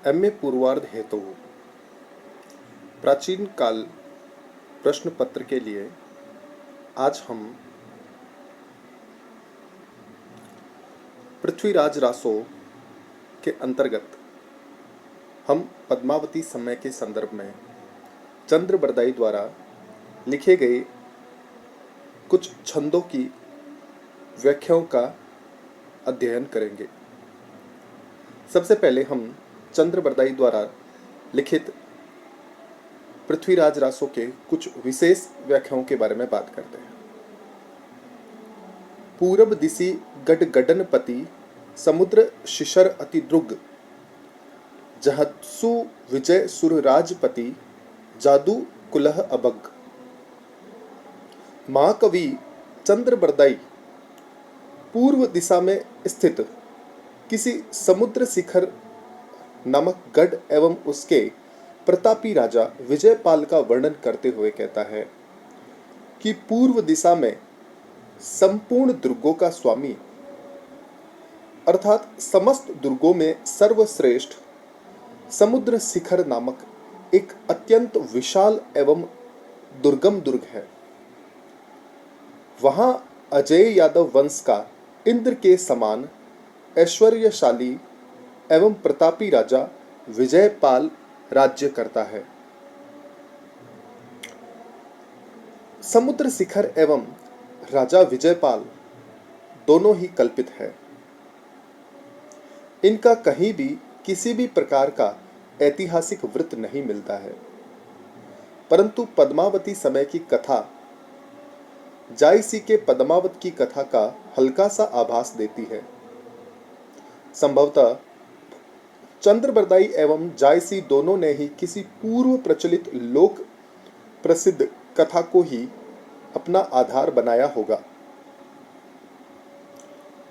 MA. पूर्वार्ध हेतु प्राचीन काल प्रश्न पत्र के लिए आज हम पृथ्वीराज रासो के अंतर्गत हम पद्मावती समय के संदर्भ में चंद्र बरदाई द्वारा लिखे गए कुछ छंदों की व्याख्याओं का अध्ययन करेंगे। सबसे पहले हम चंद्र बरदाई द्वारा लिखित पृथ्वीराज रासो के कुछ विशेष व्याख्याओं के बारे में बात करते हैं। पूरब दिशि गड गडनपति समुद्र शिशर अति द्रुग जहत्सु विजय सुरराजपति जादू कुलह अबग। महाकवि चंद्र बरदाई पूर्व दिशा में स्थित किसी समुद्र शिखर नामक गढ़ एवं उसके प्रतापी राजा विजयपाल का वर्णन करते हुए कहता है कि पूर्व दिशा में संपूर्ण दुर्गों का स्वामी अर्थात समस्त दुर्गों में सर्वश्रेष्ठ समुद्र शिखर नामक एक अत्यंत विशाल एवं दुर्गम दुर्ग है। वहां अजय यादव वंश का इंद्र के समान ऐश्वर्यशाली एवं प्रतापी राजा विजयपाल राज्य करता है। समुद्र शिखर एवं राजा विजयपाल दोनों ही कल्पित है। इनका कहीं भी किसी भी प्रकार का ऐतिहासिक वृत्त नहीं मिलता है, परंतु पद्मावती समय की कथा जायसी के पद्मावत की कथा का हल्का सा आभास देती है। संभवतः चंद्र बरदाई एवं जायसी दोनों ने ही किसी पूर्व प्रचलित लोक प्रसिद्ध कथा को ही अपना आधार बनाया होगा।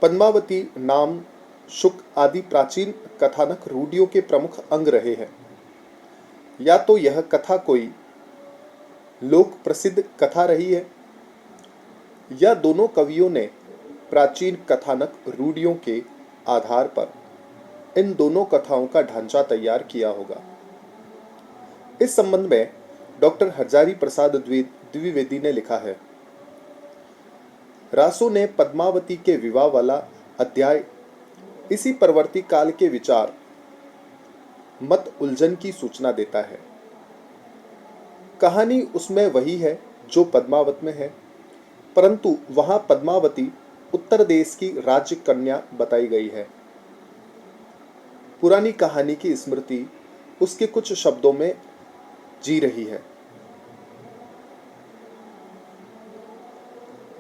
पद्मावती नाम शुक आदि प्राचीन कथानक रूढ़ियों के प्रमुख अंग रहे हैं। या तो यह कथा कोई लोक प्रसिद्ध कथा रही है या दोनों कवियों ने प्राचीन कथानक रूढ़ियों के आधार पर इन दोनों कथाओं का ढांचा तैयार किया होगा। इस संबंध में डॉक्टर हजारी प्रसाद द्विवेदी ने लिखा है, रासो ने पद्मावती के विवाह वाला अध्याय इसी परवर्ती काल के विचार मत उलझन की सूचना देता है। कहानी उसमें वही है जो पद्मावत में है, परंतु वहां पद्मावती उत्तर देश की राज्य कन्या बताई गई है। पुरानी कहानी की स्मृति उसके कुछ शब्दों में जी रही है।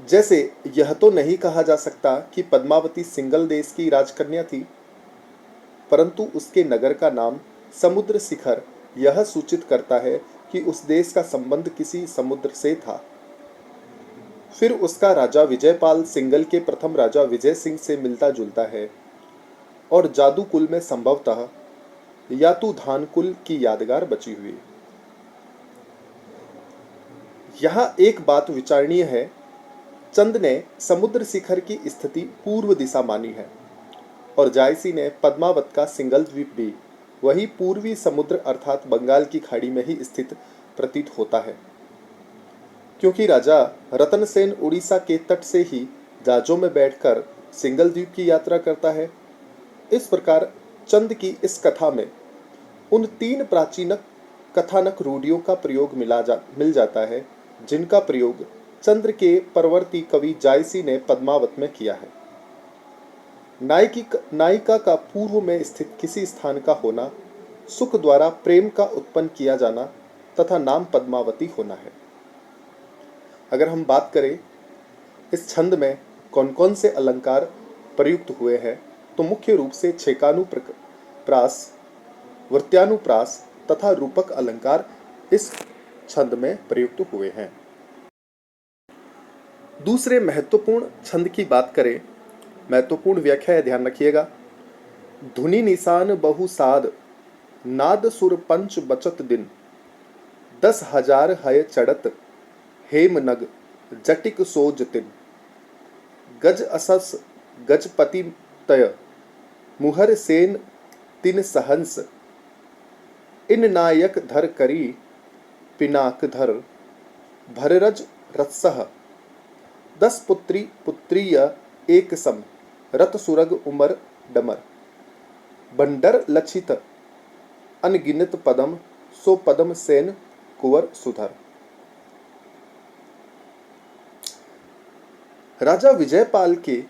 जैसे यह तो नहीं कहा जा सकता कि पद्मावती सिंगल देश की राजकन्या थी, परंतु उसके नगर का नाम समुद्र शिखर यह सूचित करता है कि उस देश का संबंध किसी समुद्र से था। फिर उसका राजा विजयपाल सिंगल के प्रथम राजा विजय सिंह से मिलता जुलता है और जादू कुल में संभवतः यातुधान कुल की यादगार बची हुई। यहां एक बात विचारणीय है, चंद ने समुद्र शिखर की स्थिति पूर्व दिशा मानी है और जायसी ने पद्मावत का सिंगल द्वीप भी वही पूर्वी समुद्र अर्थात बंगाल की खाड़ी में ही स्थित प्रतीत होता है, क्योंकि राजा रतनसेन उड़ीसा के तट से ही जहाजों में बैठकर सिंगल द्वीप की यात्रा करता है। इस प्रकार चंद की इस कथा में उन तीन प्राचीन कथानक रूढ़ियों का प्रयोग मिल जाता है जिनका प्रयोग चंद्र के परवर्ती कवि जायसी ने पद्मावत में किया है। नायिका का पूर्व में स्थित किसी स्थान का होना, सुख द्वारा प्रेम का उत्पन्न किया जाना तथा नाम पद्मावती होना है। अगर हम बात करें इस छंद में कौन कौन से अलंकार प्रयुक्त हुए हैं, तो मुख्य रूप से छेकानुप्रास, वृत्यानुप्रास तथा रूपक अलंकार इस छंद में प्रयुक्त हुए हैं। दूसरे महत्वपूर्ण छंद की बात करें, महत्वपूर्ण व्याख्या है, ध्यान रखिएगा। धुनि निशान बहुसाद नाद सुर पंच बचत दिन 10,000 हय चढ़त हेमनग जटिक सोज तिन गज असस गजपति तय मुहर सेन तिन सहंस, इन नायक धर करी पिनाक धर, भररज रत्सह, 10 पुत्री पुत्रीय एक सम, रत सुरग उमर डमर, बंडर लक्षित अनगिनत पदम, सो पदम सेन कुंवर सुधर। राजा विजयपाल के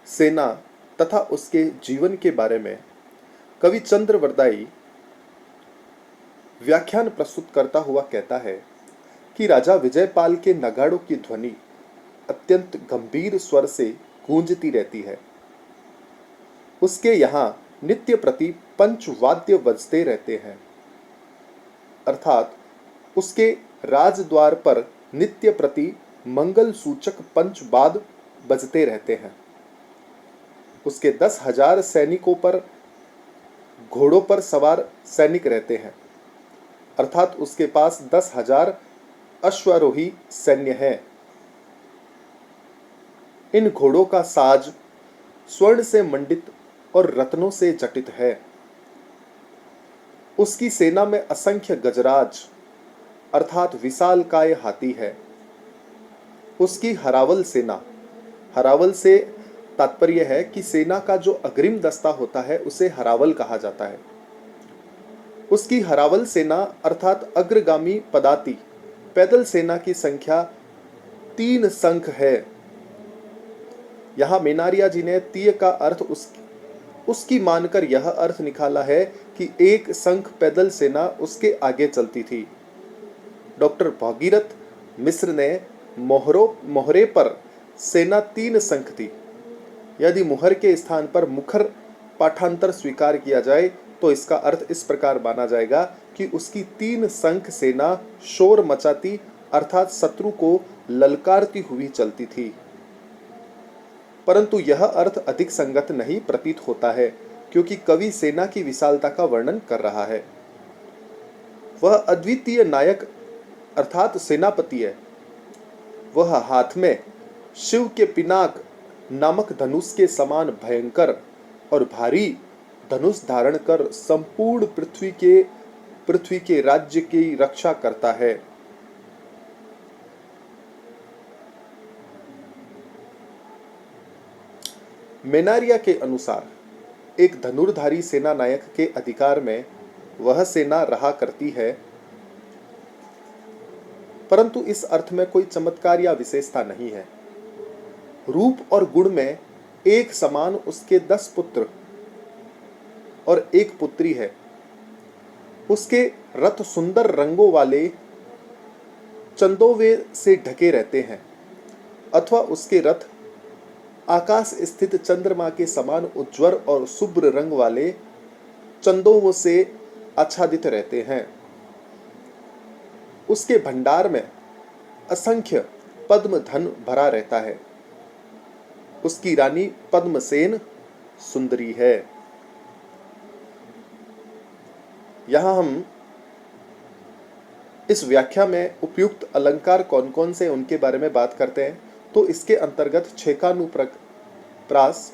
सेना तथा उसके जीवन के बारे में कवि चंद्रवरदाई व्याख्यान प्रस्तुत करता हुआ कहता है कि राजा विजयपाल के नगाड़ों की ध्वनि अत्यंत गंभीर स्वर से गूंजती रहती है। उसके यहाँ नित्य प्रति पंचवाद्य बजते रहते हैं, अर्थात उसके राजद्वार पर नित्य प्रति मंगल सूचक पंचवाद बजते रहते हैं। उसके 10,000 सैनिकों पर घोड़ों पर सवार सैनिक रहते हैं, अर्थात उसके पास 10,000 अश्वारोही सैन्य है। इन घोड़ों का साज स्वर्ण से मंडित और रत्नों से जटित है। उसकी सेना में असंख्य गजराज अर्थात विशालकाय हाथी है। उसकी हरावल सेना, हरावल से तात्पर्य है कि सेना का जो अग्रिम दस्ता होता है उसे हरावल कहा जाता है। उसकी हरावल सेना अर्थात अग्रगामी पदाति पैदल सेना की संख्या 3 संख है। यहाँ मेनारिया जी ने तीय का अर्थ उसकी मानकर यह अर्थ निकाला है कि 1 संख पैदल सेना उसके आगे चलती थी। डॉक्टर भागीरथ मिश्र ने मोहरे पर सेना 3 संख थी। यदि मुहर के स्थान पर मुखर पाठांतर स्वीकार किया जाए तो इसका अर्थ इस प्रकार माना जाएगा कि उसकी 3 संख सेना शोर मचाती अर्थात शत्रु को ललकारती हुई चलती थी। परंतु यह अर्थ अधिक संगत नहीं प्रतीत होता है, क्योंकि कवि सेना की विशालता का वर्णन कर रहा है। वह अद्वितीय नायक अर्थात सेनापति है। वह हाथ में शिव के पिनाक नामक धनुष के समान भयंकर और भारी धनुष धारण कर संपूर्ण पृथ्वी के राज्य की रक्षा करता है। मेनारिया के अनुसार एक धनुर्धारी सेना नायक के अधिकार में वह सेना रहा करती है, परंतु इस अर्थ में कोई चमत्कार या विशेषता नहीं है। रूप और गुण में एक समान उसके 10 पुत्र और 1 पुत्री है। उसके रथ सुंदर रंगों वाले चंदोवे से ढके रहते हैं, अथवा उसके रथ आकाश स्थित चंद्रमा के समान उज्ज्वल और शुभ्र रंग वाले चंदों से आच्छादित रहते हैं। उसके भंडार में असंख्य पद्म धन भरा रहता है। उसकी रानी पद्मसेन सुंदरी है। यहां हम इस व्याख्या में उपयुक्त अलंकार कौन कौन से उनके बारे में बात करते हैं, तो इसके अंतर्गत छेकानुप्रास,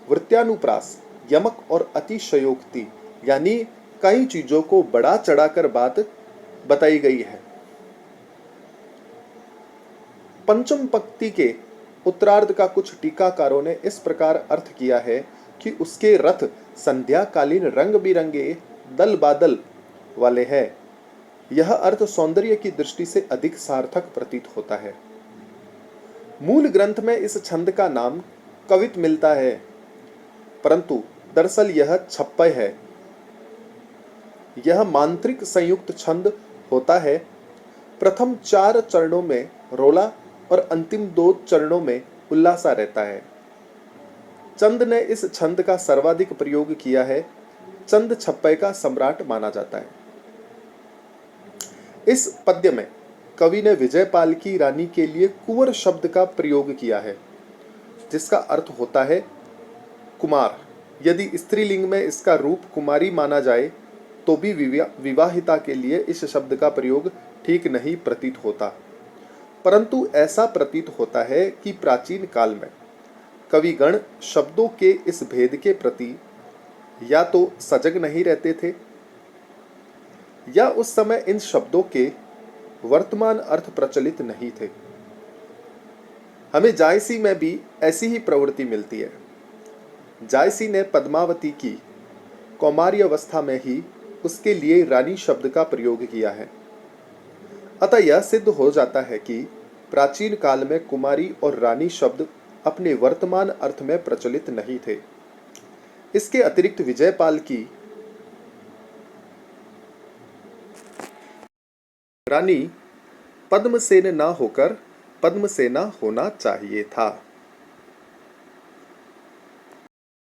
वृत्यानुप्रास, यमक और अतिशयोक्ति यानी कई चीजों को बढ़ा चढ़ाकर बात बताई गई है। पंचम पंक्ति के उत्तरार्ध का कुछ टीकाकारों ने इस प्रकार अर्थ किया है कि उसके रथ संध्याकालीन रंग बिरंगे दल बादल वाले हैं। यह अर्थ सौंदर्य की दृष्टि से अधिक सार्थक प्रतीत होता है। मूल ग्रंथ में इस छंद का नाम कवित मिलता है, परंतु दरअसल यह छप्पय है। यह मांत्रिक संयुक्त छंद होता है। प्रथम 4 चरणों में रोला और अंतिम 2 चरणों में उल्लासा रहता है। चंद ने इस छंद का सर्वाधिक प्रयोग किया है। चंद छप्पय का सम्राट माना जाता है। इस पद्य में कवि ने विजयपाल की रानी के लिए कुंवर शब्द का प्रयोग किया है, जिसका अर्थ होता है कुमार। यदि स्त्रीलिंग में इसका रूप कुमारी माना जाए तो भी विवाहिता के लिए इस शब्द का प्रयोग ठीक नहीं प्रतीत होता, परंतु ऐसा प्रतीत होता है कि प्राचीन काल में कविगण शब्दों के इस भेद के प्रति या तो सजग नहीं रहते थे या उस समय इन शब्दों के वर्तमान अर्थ प्रचलित नहीं थे। हमें जायसी में भी ऐसी ही प्रवृत्ति मिलती है। जायसी ने पद्मावती की कौमार्य अवस्था में ही उसके लिए रानी शब्द का प्रयोग किया है। अतः यह सिद्ध हो जाता है कि प्राचीन काल में कुमारी और रानी शब्द अपने वर्तमान अर्थ में प्रचलित नहीं थे। इसके अतिरिक्त विजयपाल की रानी पद्मसेन न होकर पद्मसेना होना चाहिए था।